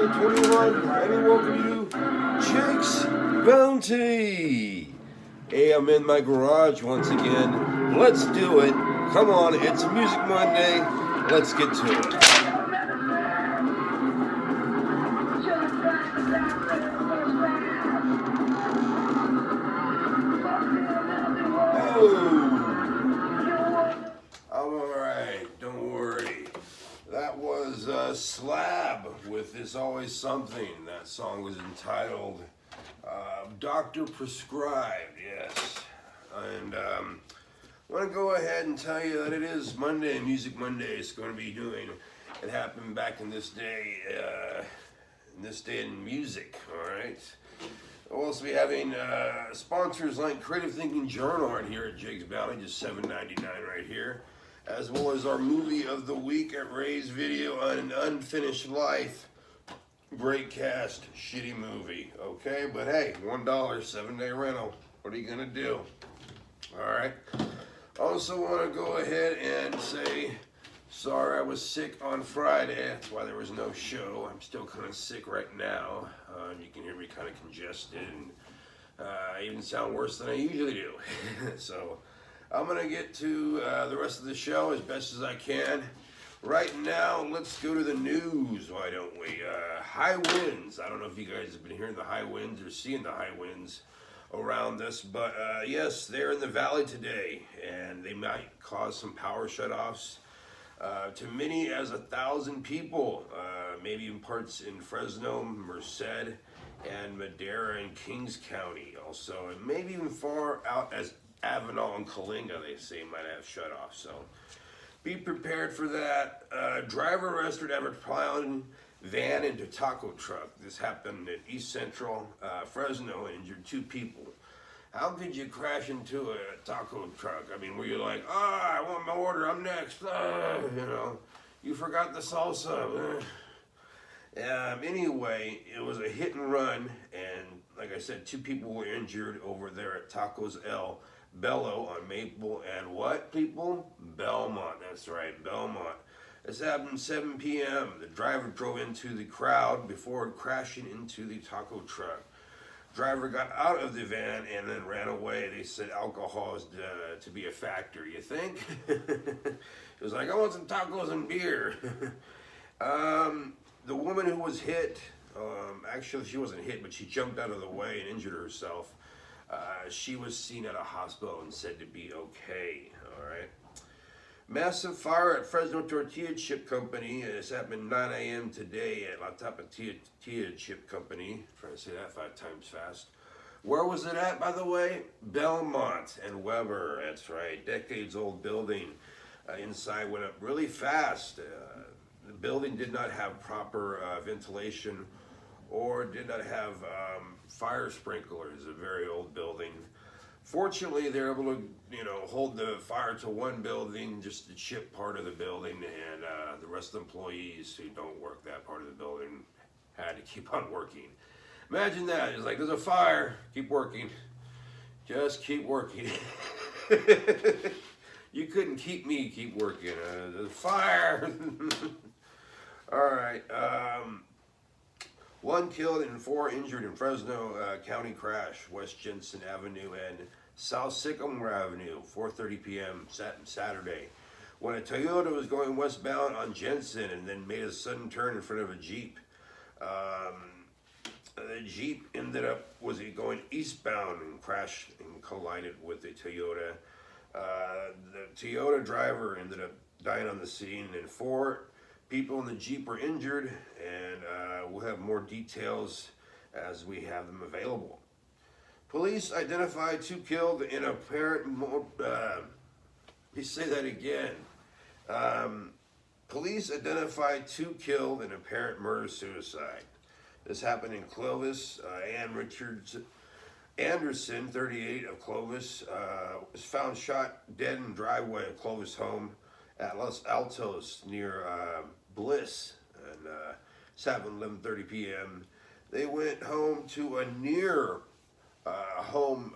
2021. Let me welcome you, Jake's Bounty. Hey, I'm in my garage once again. Let's do it. Come on, it's Music Monday. Let's get to it. I'm alright, don't worry. That was Slab with It's Always Something. That song was entitled Doctor Prescribed, yes. And I want to go ahead and tell you that it is Monday, Music Monday. It's going to be doing, it happened back in this day in music, alright? We'll also be having sponsors like Creative Thinking Journal right here at Jake's Bounty, just $7.99 right here, as well as our movie of the week at Ray's Video on An Unfinished Life. Great cast, shitty movie, okay? But hey, $1, 7-day rental. What are you gonna do? Alright. Also want to go ahead and say, sorry I was sick on Friday. That's why there was no show. I'm still kind of sick right now. You can hear me kind of congested, and I even sound worse than I usually do. So I'm going to get to the rest of the show as best as I can. Right now, let's go to the news, why don't we? High winds. I don't know if you guys have been hearing the high winds or seeing the high winds around us, but yes, they're in the valley today, and they might cause some power shutoffs to many as 1,000 people, maybe in parts in Fresno, Merced, and Madera and Kings County also, and maybe even far out as Avenal and Coalinga, they say, might have shut off. So be prepared for that. Driver arrested after plowing van into taco truck. This happened at East Central Fresno and injured 2 people. How could you crash into a taco truck? I mean, were you like, I want my order, I'm next, you know, you forgot the salsa. Anyway, it was a hit and run, and like I said, 2 people were injured over there at Tacos El Bello on Maple and what, people? Belmont, that's right, Belmont. This happened 7 p.m. The driver drove into the crowd before crashing into the taco truck. Driver got out of the van and then ran away. They said alcohol is to be a factor, you think? It was like, I want some tacos and beer. The woman who was hit, actually she wasn't hit, but she jumped out of the way and injured herself. She was seen at a hospital and said to be okay, all right? Massive fire at Fresno Tortilla Chip Company. This happened 9 a.m. today at La Tapatilla Chip Company. I'm trying to say that 5 times fast. Where was it at, by the way? Belmont and Weber. That's right. Decades old building. Inside went up really fast. The building did not have proper ventilation or did not have fire sprinklers. A very old building. Fortunately, they're able to, hold the fire to one building, just the chip part of the building, and the rest of the employees who don't work that part of the building had to keep on working. Imagine that. It's like, there's a fire. Keep working. Just keep working. You couldn't keep me keep working. There's a fire. All right. 1 killed and 4 injured in Fresno County crash, West Jensen Avenue and South Sycamore Avenue, 4:30 p.m. Saturday, when a Toyota was going westbound on Jensen and then made a sudden turn in front of a Jeep. The Jeep was going eastbound and crashed and collided with the Toyota. The Toyota driver ended up dying on the scene, and 4 people in the Jeep were injured, and we'll have more details as we have them available. Police identified 2 killed in apparent, let me say that again. Police identified 2 killed in apparent murder-suicide. This happened in Clovis. Ann Anderson, 38 of Clovis, was found shot dead in the driveway of Clovis home at Los Altos near Bliss, and it's happened 11:30 p.m. They went home to a near home,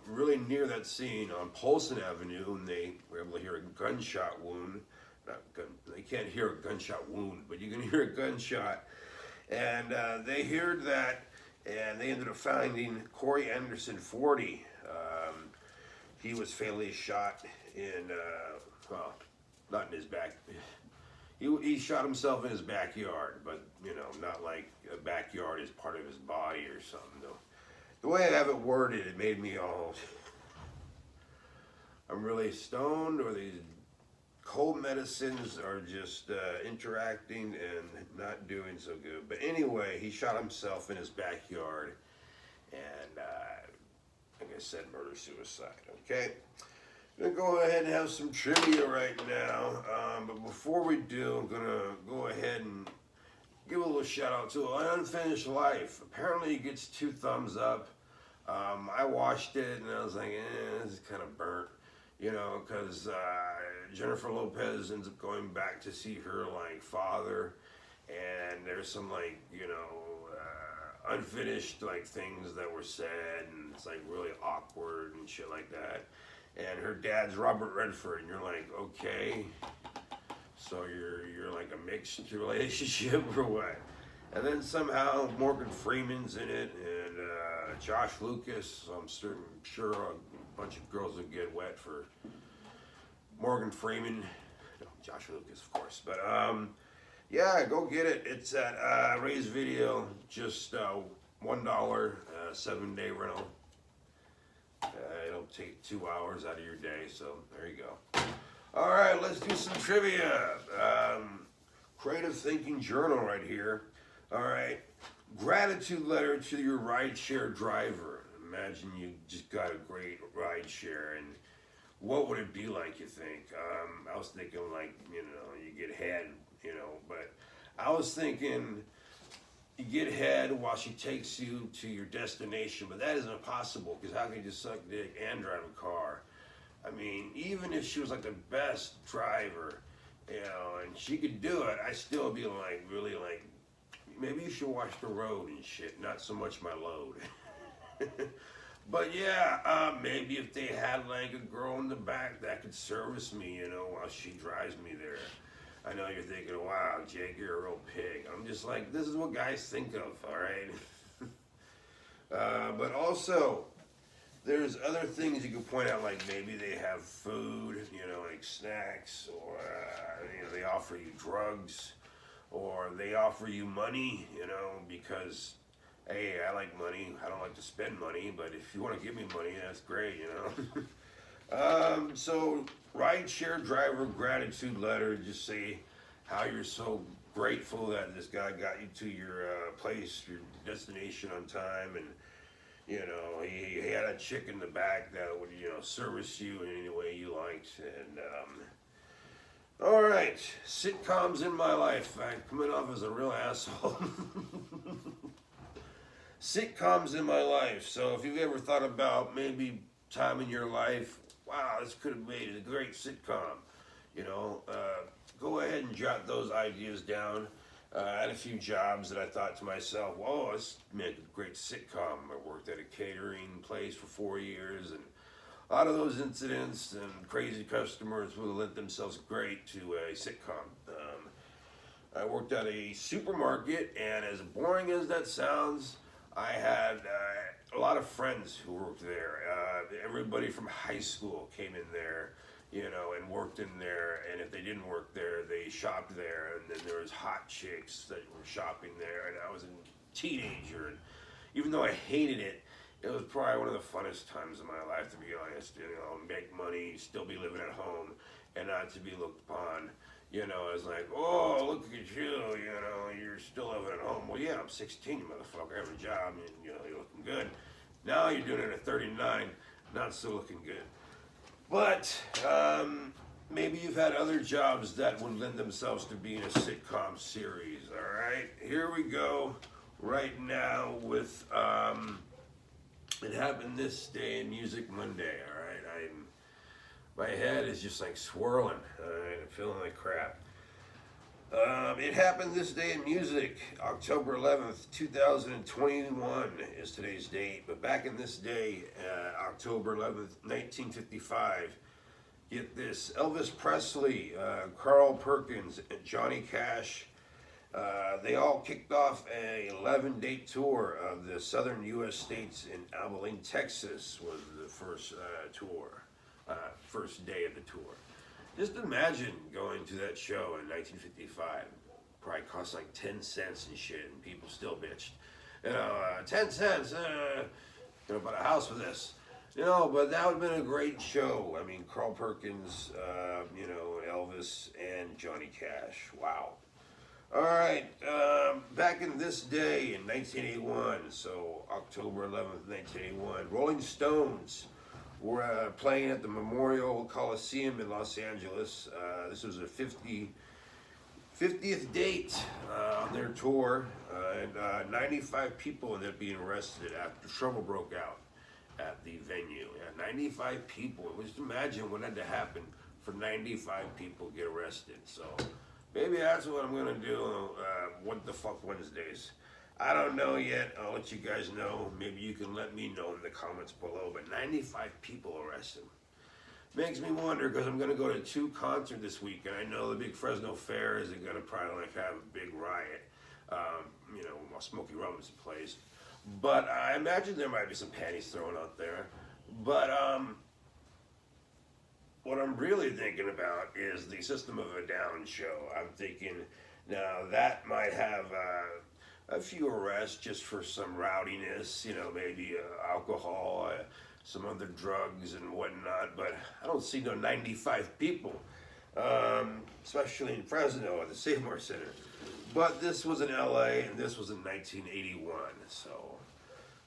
really near that scene on Polson Avenue, and they were able to hear a gunshot wound. They can't hear a gunshot wound, but you can hear a gunshot. And they heard that, and they ended up finding Corey Anderson, 40. He was fatally shot in, well, not in his back. He shot himself in his backyard, but, you know, not like a backyard is part of his body or something. No. The way I have it worded, it made me all, I'm really stoned, or these cold medicines are just interacting and not doing so good. But anyway, he shot himself in his backyard, and like I said, murder-suicide, okay? I'm gonna go ahead and have some trivia right now, but before we do, I'm gonna go ahead and give a little shout out to An Unfinished Life. Apparently it gets 2 thumbs up. I watched it and I was like, this is kind of burnt, you know, because Jennifer Lopez ends up going back to see her like father, and there's some like, you know, unfinished like things that were said, and it's like really awkward and shit like that. And her dad's Robert Redford, and you're like, okay, so you're like a mixed relationship or what? And then somehow Morgan Freeman's in it, and Josh Lucas. So I'm sure a bunch of girls would get wet for Morgan Freeman. No, Josh Lucas, of course. But yeah, go get it. It's at Ray's Video, just $1, 7-day rental. It'll take 2 hours out of your day, so there you go. All right, let's do some trivia. Creative Thinking Journal right here. All right, gratitude letter to your rideshare driver. Imagine you just got a great rideshare, and what would it be like, you think? I was thinking like, you know, you get head, you know, but I was thinking you get head while she takes you to your destination, but that isn't possible, because how can you just suck dick and drive a car? I mean, even if she was like the best driver, you know, and she could do it, I still would be like, really like, maybe you should watch the road and shit, not so much my load. But yeah, maybe if they had like a girl in the back that could service me, you know, while she drives me there. I know you're thinking, wow, Jake, you're a real pig. I'm just like, this is what guys think of, all right? But also, there's other things you can point out, like maybe they have food, you know, like snacks, or you know, they offer you drugs, or they offer you money, you know, because, hey, I like money. I don't like to spend money, but if you want to give me money, that's great, you know. So, rideshare driver gratitude letter, just say how you're so grateful that this guy got you to your place, your destination on time, and you know, he had a chick in the back that would, you know, service you in any way you liked. And all right, sitcoms in my life. I'm coming off as a real asshole. Sitcoms in my life. So if you've ever thought about maybe time in your life, wow, this could have made a great sitcom, you know, go ahead and jot those ideas down. I had a few jobs that I thought to myself, whoa, this make a great sitcom. I worked at a catering place for 4 years, and a lot of those incidents and crazy customers would have lent themselves great to a sitcom. I worked at a supermarket, and as boring as that sounds, I had a lot of friends who worked there. Everybody from high school came in there, you know, and worked in there, and if they didn't work there, they shopped there, and then there was hot chicks that were shopping there, and I was a teenager, and even though I hated it, it was probably one of the funnest times of my life, to be honest, you know, make money, still be living at home, and not to be looked upon, you know, as like, oh, look at you, you know, you're still living at home. Well, yeah, I'm 16, you motherfucker, I have a job, and, you know, you're looking good. Now you're doing it at 39, not so looking good. But maybe you've had other jobs that would lend themselves to being a sitcom series, all right? Here we go right now with It Happened This Day in Music Monday, all right? My head is just like swirling, all right? I'm feeling like crap. It Happened This Day in Music, October 11th, 2021 is today's date. But back in this day, October 11th, 1955, get this, Elvis Presley, Carl Perkins, and Johnny Cash, They all kicked off a 11-day tour of the southern U.S. states. In Abilene, Texas was the first first day of the tour. Just imagine going to that show in 1955. Probably cost like 10 cents and shit, and people still bitched. 10 cents, buy a house with this. But that would have been a great show. I mean, Carl Perkins, Elvis, and Johnny Cash. Wow. All right, back in this day in 1981, so October 11th, 1981, Rolling Stones were playing at the Memorial Coliseum in Los Angeles. This was a 50th date on their tour, and 95 people ended up being arrested after trouble broke out at the venue. Yeah, 95 people. Just imagine what had to happen for 95 people to get arrested. So maybe that's what I'm gonna do. What the fuck Wednesdays? I don't know yet. I'll let you guys know. Maybe you can let me know in the comments below. But 95 people arrested. Makes me wonder, because I'm going to go to 2 concerts this week, and I know the big Fresno Fair is going to probably have a big riot, while Smokey Robinson plays. But I imagine there might be some panties thrown out there. But what I'm really thinking about is the System of a Down show. I'm thinking, now that might have a few arrests just for some rowdiness, maybe alcohol, some other drugs and whatnot, but I don't see no 95 people, especially in Fresno at the Seymour Center. But this was in LA, and this was in 1981, so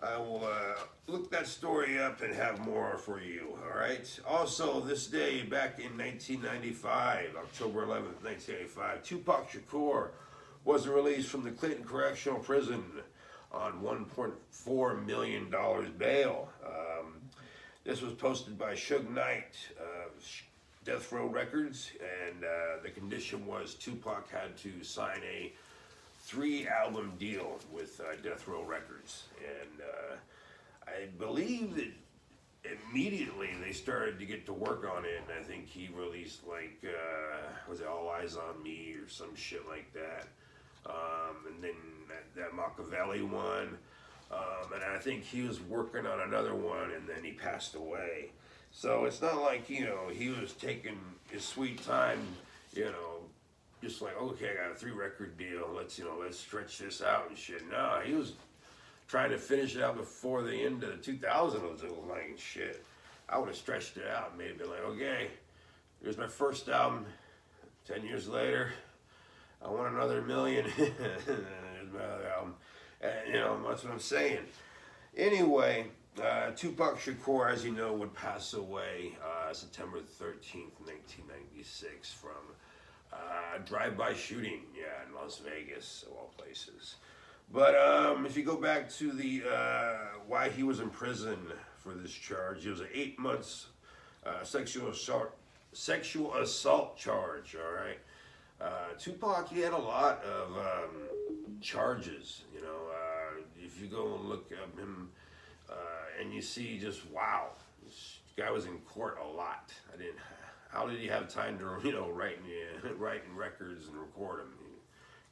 I will look that story up and have more for you, all right? Also, this day back in 1995, October 11th, 1985, Tupac Shakur was released from the Clinton Correctional Prison on $1.4 million bail. This was posted by Suge Knight, Death Row Records, and the condition was Tupac had to sign a 3-album deal with Death Row Records. And I believe that immediately they started to get to work on it, and I think he released was it All Eyes on Me or some shit like that. And then that Machiavelli one. And I think he was working on another one, and then he passed away. So it's not like, he was taking his sweet time, just like, okay, I got a 3-record deal, let's stretch this out and shit. No, he was trying to finish it out before the end of the 2000s. It was like, shit, I would have stretched it out and maybe been like, okay, here's my first album. 10 years later, I want another million. Here's my other album. That's what I'm saying. Anyway, Tupac Shakur, as you know, would pass away September 13th, 1996 from drive-by shooting, in Las Vegas, of all places. But if you go back to the why he was in prison for this charge, it was an 8 months sexual assault charge, all right? Tupac, he had a lot of charges, if you go and look at him and you see just, wow, this guy was in court a lot. How did he have time to, write in records and record them?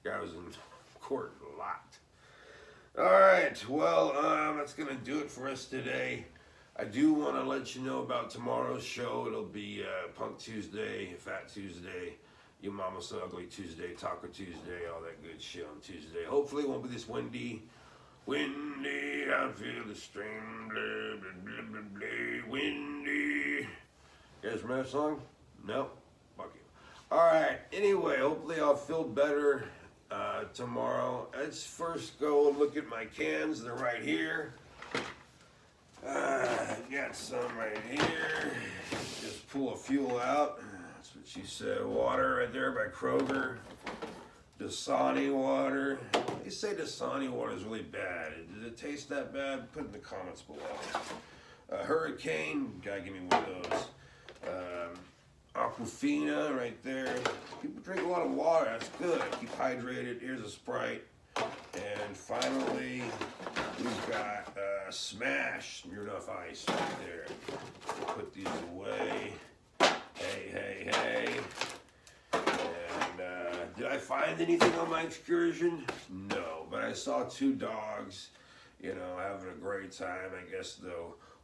The guy was in court a lot. All right, well, that's going to do it for us today. I do want to let you know about tomorrow's show. It'll be Punk Tuesday, Fat Tuesday, Your Mama So Ugly Tuesday, Taco Tuesday, all that good shit on Tuesday. Hopefully it won't be this windy. Windy, I feel the stream, blah, blah, blah, blah, blah, windy. You guys remember that song? No? Fuck you. All right, anyway, hopefully I'll feel better tomorrow. Let's first go look at my cans. They're right here. Got some right here. Just pull a fuel out. That's what she said. Water right there by Kroger. Dasani water. They say Dasani water is really bad. Does it taste that bad? Put in the comments below. Hurricane. Gotta give me one of those. Aquafina right there. People drink a lot of water. That's good. Keep hydrated. Here's a Sprite. And finally, we've got Smash Smirnoff Ice right there. Put these away. Hey, hey, hey. And did I find anything on my excursion? No, but I saw 2 dogs, having a great time. I guess the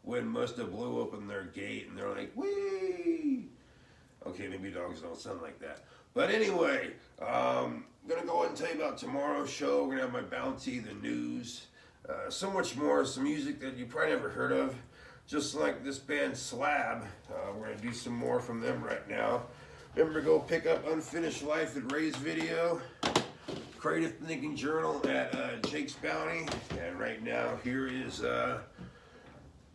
wind must have blew open their gate and they're like, wee! Okay, maybe dogs don't sound like that. But anyway, I'm going to go ahead and tell you about tomorrow's show. We're going to have my bounty, the news, so much more, some music that you probably never heard of. Just like this band Slab. We're going to do some more from them right now. Remember to go pick up Unfinished Life at Ray's Video, Creative Thinking Journal at Jake's Bounty. And right now, here is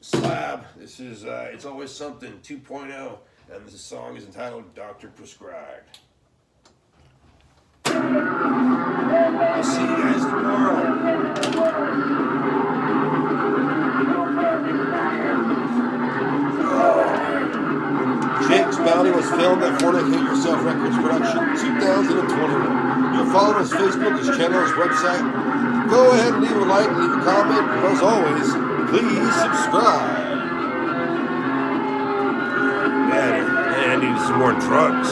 Slab. This is It's Always Something 2.0. And this song is entitled Doctor Prescribed. I'll see you guys tomorrow. Jake's Bounty was filmed at Fornicate Yourself Records Production 2021. You'll follow his Facebook, his channel, his website. Go ahead and leave a like, leave a comment. As always, please subscribe. Man, I need some more drugs.